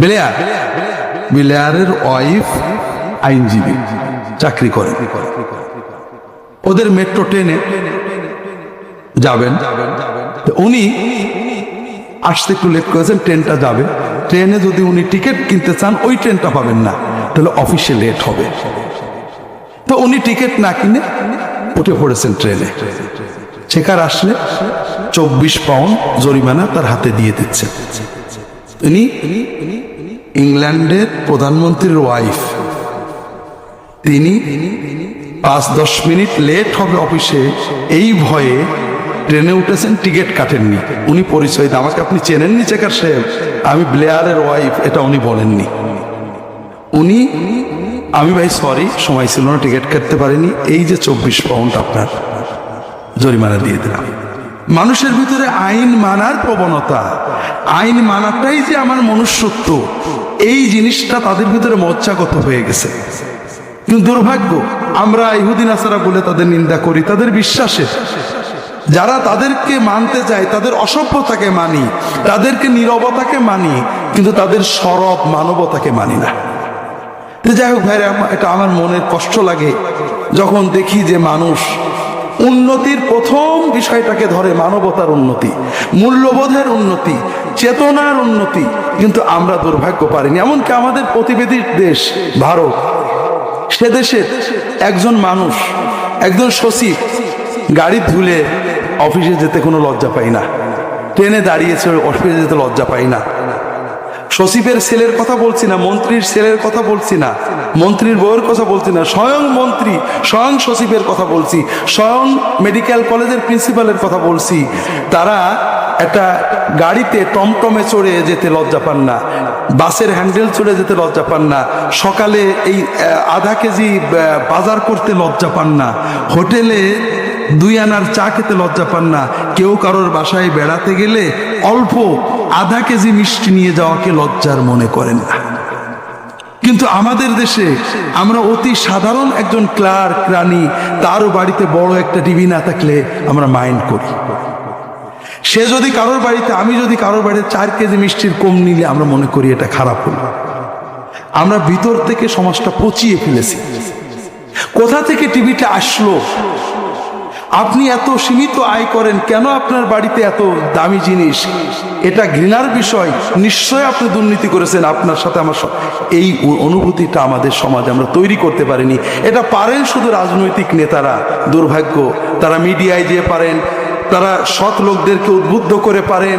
Blair, ব্লেয়ারের wife আইনজীবী, চাকরি করে। ওদের মেট্রো ট্রেনে যাবেন, উনি আসতে একটু লেট করেছেন, ট্রেনটা যাবে। ট্রেনে যদি উনি টিকিট কিনতে চান ওই ট্রেনটা পাবেন না, তাহলে অফিসে লেট হবে। তো উনি টিকিট না কিনে উঠে পড়েছেন ট্রেনে। চেকার আসলে 24 পাউন্ড জরিমানা তার হাতে দিয়ে দিচ্ছেন। উনি ইংল্যান্ডের প্রধানমন্ত্রীর ওয়াইফ, তিনি 5-10 মিনিট লেট হবে অফিসে, এই ভয়ে ট্রেনে উঠেছেন, টিকিট কাটেননি। উনি পরিচয় দেন, আমাকে আপনি চেনেননি চেকার সাহেব, আমি ব্লেয়ারের ওয়াইফ, এটা উনি বলেননি। উনি, আমি ভাই সরি, সময় ছিল না, টিকিট কাটতে পারিনি, এই যে 24 পাউন্ড আপনার জরিমানা দিয়ে দিলাম। মানুষের ভিতরে আইন মানার প্রবণতা, আইন মানাটাই যে আমার মনুষ্যত্ব, এই জিনিসটা তাদের ভিতরে মজ্জাগত হয়ে গেছে। কিন্তু দুর্ভাগ্য, আমরা ইহুদি নাসারা বলে তাদের নিন্দা করি, তাদের বিশ্বাসে যারা তাদেরকে মানতে চায় তাদের অসভ্যতাকে মানি, তাদেরকে নীরবতাকে মানি, কিন্তু তাদের সরব মানবতাকে মানি না। যাই হোক ভাইরা, এটা আমার মনের কষ্ট লাগে যখন দেখি যে মানুষ উন্নতির প্রথম বিষয়টাকে ধরে মানবতার উন্নতি, মূল্যবোধের উন্নতি, চেতনার উন্নতি, কিন্তু আমরা দুর্ভাগ্য পারিনি। এমনকি আমাদের প্রতিবেশী দেশ ভারত, সে দেশের একজন মানুষ, একজন সচিব গাড়ি ধুলে অফিসে যেতে কোনো লজ্জা পাই না, ট্রেনে দাঁড়িয়েছে অফিসে যেতে লজ্জা পাই না। সচিবের ছেলের কথা বলছি না, মন্ত্রীর ছেলের কথা বলছি না, মন্ত্রীর বউয়ের কথা বলছি না, স্বয়ং মন্ত্রী, স্বয়ং সচিবের কথা বলছি, স্বয়ং মেডিকেল কলেজের প্রিন্সিপালের কথা বলছি। তারা একটা গাড়িতে টমটমে চড়ে যেতে লজ্জা পান না, বাসের হ্যান্ডেল চড়ে যেতে লজ্জা পান না, সকালে এই আধা কেজি বাজার করতে লজ্জা পান না, হোটেলে 2 আনার চা খেতে লজ্জা পান না, কেউ কারোর বাসায় বেড়াতে গেলে অল্প আধা কেজি মিষ্টি নিয়ে যাওয়াকে লজ্জার মনে করেন না। কিন্তু আমাদের দেশে আমরা অতি সাধারণ একজন ক্লার্ক রানী, তারও বাড়িতে বড় একটা টিভি না থাকলে আমরা মাইন্ড করি। সে যদি কারোর বাড়িতে, আমি যদি কারোর বাড়িতে 4 কেজি মিষ্টির কম নিলে আমরা মনে করি এটা খারাপ হলো। আমরা ভিতর থেকে সমাজটা পচিয়ে ফেলেছি। কোথা থেকে টিভিটা আসলো? আপনি এত সীমিত আয় করেন, কেন আপনার বাড়িতে এত দামি জিনিস? এটা ঘৃণার বিষয়। নিশ্চয় আপনি দুর্নীতি করেছেন, আপনার সাথে আমার এই অনুভূতিটা আমাদের সমাজে আমরা তৈরি করতে পারিনি। এটা পারেন শুধু রাজনৈতিক নেতারা, দুর্ভাগ্য, তারা মিডিয়ায় যেয়ে পারেন, তারা সৎ লোকদেরকে উদ্বুদ্ধ করে পারেন।